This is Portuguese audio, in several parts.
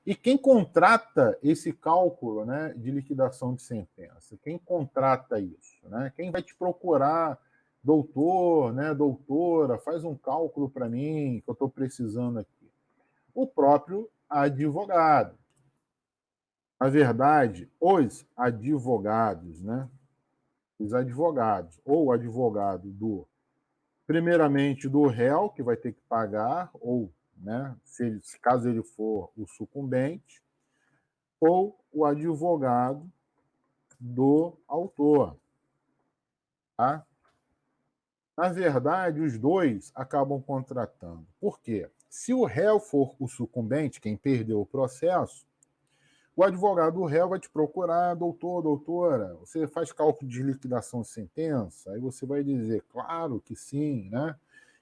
E quem contrata esse cálculo, né, de liquidação de sentença? Quem contrata isso? Né? Quem vai te procurar, doutor, né, doutora, faz um cálculo para mim, que eu estou precisando aqui? O próprio advogado. Na verdade, os advogados, né, os advogados, ou o advogado do, primeiramente, do réu, que vai ter que pagar, ou, né, se caso ele for o sucumbente, ou o advogado do autor. Tá? Na verdade, os dois acabam contratando. Por quê? Se o réu for o sucumbente, quem perdeu o processo, o advogado do réu vai te procurar, doutor, doutora, você faz cálculo de liquidação de sentença? Aí você vai dizer, claro que sim, né?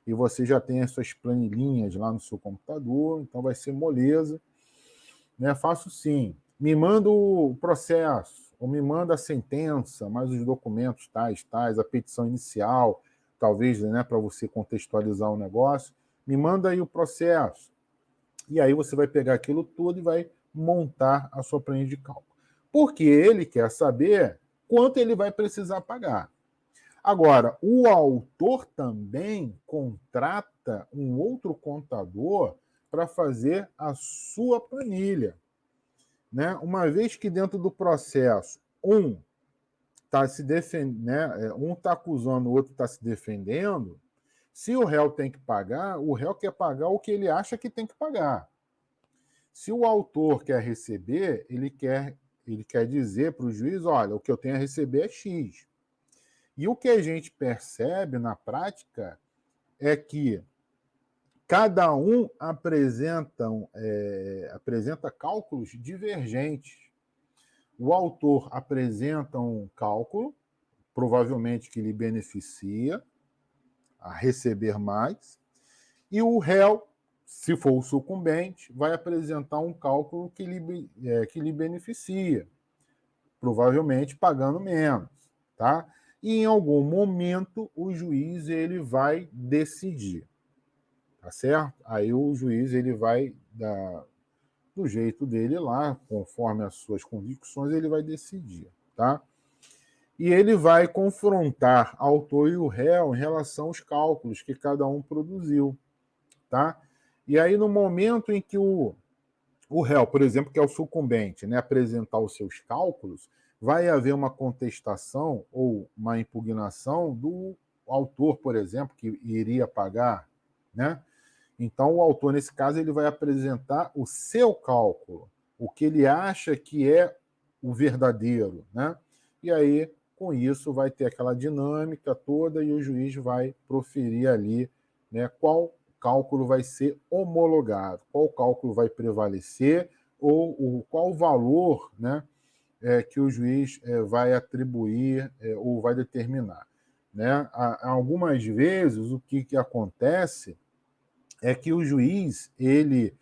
E você já tem as suas planilhinhas lá no seu computador, então vai ser moleza, né? Faço sim. Me manda o processo, ou me manda a sentença, mais os documentos tais, a petição inicial, talvez, né, para você contextualizar o negócio. Me manda aí o processo. E aí você vai pegar aquilo tudo e vai montar a sua planilha de cálculo. Porque ele quer saber quanto ele vai precisar pagar. Agora, o autor também contrata um outro contador para fazer a sua planilha. Né? Uma vez que dentro do processo um está se defendendo, né? Um está acusando, o outro está se defendendo, se o réu tem que pagar, o réu quer pagar o que ele acha que tem que pagar. Se o autor quer receber, ele quer dizer para o juiz, olha, o que eu tenho a receber é X. E o que a gente percebe na prática é que cada um apresenta cálculos divergentes. O autor apresenta um cálculo, provavelmente que lhe beneficia a receber mais, e o réu, se for o sucumbente, vai apresentar um cálculo que lhe beneficia, provavelmente pagando menos, tá? E em algum momento o juiz ele vai decidir, tá certo? Aí o juiz ele vai dar do jeito dele lá, conforme as suas convicções, ele vai decidir, tá? E ele vai confrontar autor e o réu em relação aos cálculos que cada um produziu, tá? E aí, no momento em que o réu, por exemplo, que é o sucumbente, né, apresentar os seus cálculos, vai haver uma contestação ou uma impugnação do autor, por exemplo, que iria pagar, né? Então, o autor, nesse caso, ele vai apresentar o seu cálculo, o que ele acha que é o verdadeiro, né? E aí, com isso, vai ter aquela dinâmica toda e o juiz vai proferir ali, né, qual cálculo vai ser homologado, qual cálculo vai prevalecer ou qual valor, né, que o juiz vai atribuir ou vai determinar. Né? Algumas vezes, o que acontece é que o juiz, ele,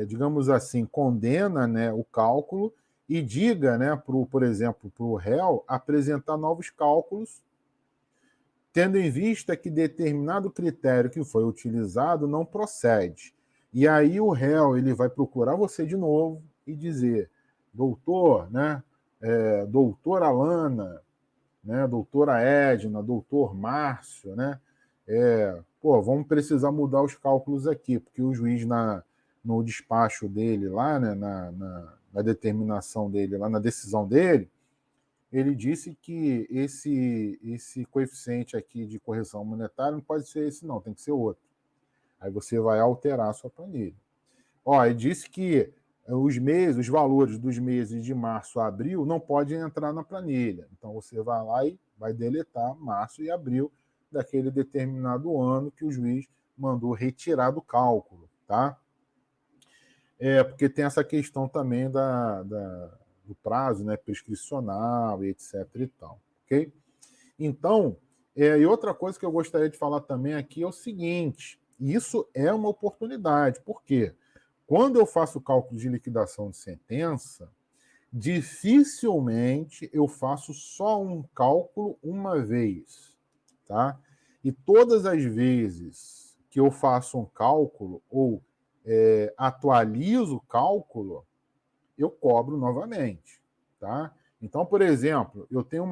digamos assim, condena, né, o cálculo e diga, né, por exemplo, para o réu apresentar novos cálculos, tendo em vista que determinado critério que foi utilizado não procede. E aí o réu ele vai procurar você de novo e dizer, doutor, né, doutora Alana, né, doutora Edna, doutor Márcio, né, vamos precisar mudar os cálculos aqui, porque o juiz no despacho dele lá, né, na determinação dele, lá na decisão dele, ele disse que esse coeficiente aqui de correção monetária não pode ser esse não, tem que ser outro. Aí você vai alterar a sua planilha. Ele disse que os valores dos meses de março a abril não podem entrar na planilha. Então você vai lá e vai deletar março e abril daquele determinado ano que o juiz mandou retirar do cálculo, tá? Porque tem essa questão também do prazo, né, prescricional e etc e tal, ok? Então, e outra coisa que eu gostaria de falar também aqui é o seguinte, isso é uma oportunidade, por quê? Quando eu faço o cálculo de liquidação de sentença, dificilmente eu faço só um cálculo uma vez, tá? E todas as vezes que eu faço um cálculo, ou atualizo o cálculo, eu cobro novamente, tá? Então, por exemplo, eu tenho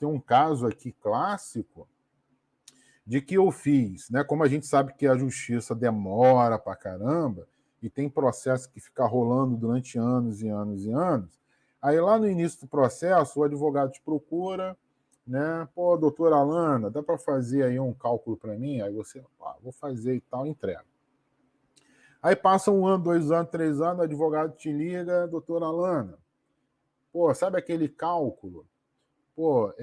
um caso aqui clássico de que eu fiz, né? Como a gente sabe que a justiça demora pra caramba e tem processo que fica rolando durante anos e anos e anos, aí lá no início do processo o advogado te procura, né? Pô, doutora Alana, dá para fazer aí um cálculo para mim? Aí você, vou fazer e tal, entrega. Aí passa 1 ano, 2 anos, 3 anos, o advogado te liga, doutora Alana, pô, sabe aquele cálculo? Pô,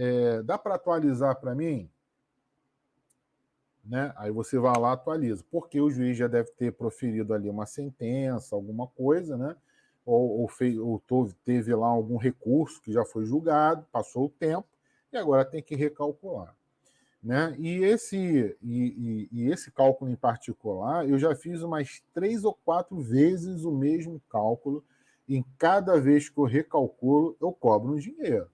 dá para atualizar para mim? Né? Aí você vai lá, atualiza, porque o juiz já deve ter proferido ali uma sentença, alguma coisa, né? Ou teve lá algum recurso que já foi julgado, passou o tempo, e agora tem que recalcular. Né? E esse cálculo em particular, eu já fiz umas 3 ou 4 vezes o mesmo cálculo, e em cada vez que eu recalculo, eu cobro um dinheiro.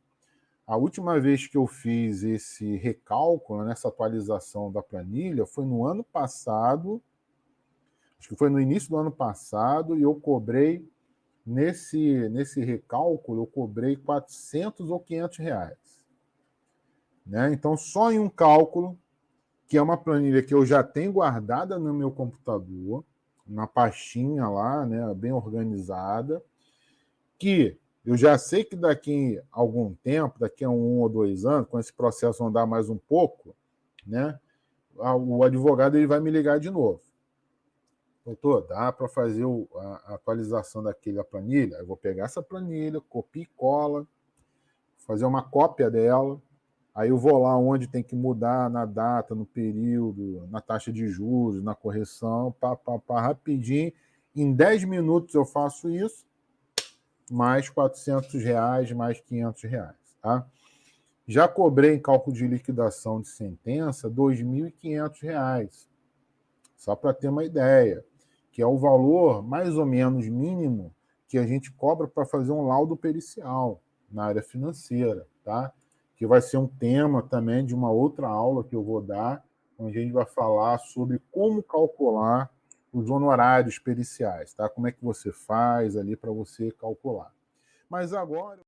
A última vez que eu fiz esse recálculo, nessa atualização da planilha, foi no ano passado, acho que foi no início do ano passado, e eu cobrei, nesse recálculo, eu cobrei 400 ou 500 reais. Né? Então, só em um cálculo, que é uma planilha que eu já tenho guardada no meu computador, na pastinha lá, né, bem organizada, que eu já sei que daqui a algum tempo, daqui a 1 ou 2 anos, quando esse processo andar mais um pouco, né, o advogado ele vai me ligar de novo. Doutor, dá para fazer a atualização daquela planilha? Eu vou pegar essa planilha, copia e cola, fazer uma cópia dela, aí eu vou lá onde tem que mudar na data, no período, na taxa de juros, na correção, rapidinho. Em 10 minutos eu faço isso, mais 400 reais, mais 500 reais. Tá? Já cobrei em cálculo de liquidação de sentença R$ 2.500, só para ter uma ideia, que é o valor mais ou menos mínimo que a gente cobra para fazer um laudo pericial na área financeira, tá? Que vai ser um tema também de uma outra aula que eu vou dar, onde a gente vai falar sobre como calcular os honorários periciais, tá? Como é que você faz ali para você calcular. Mas agora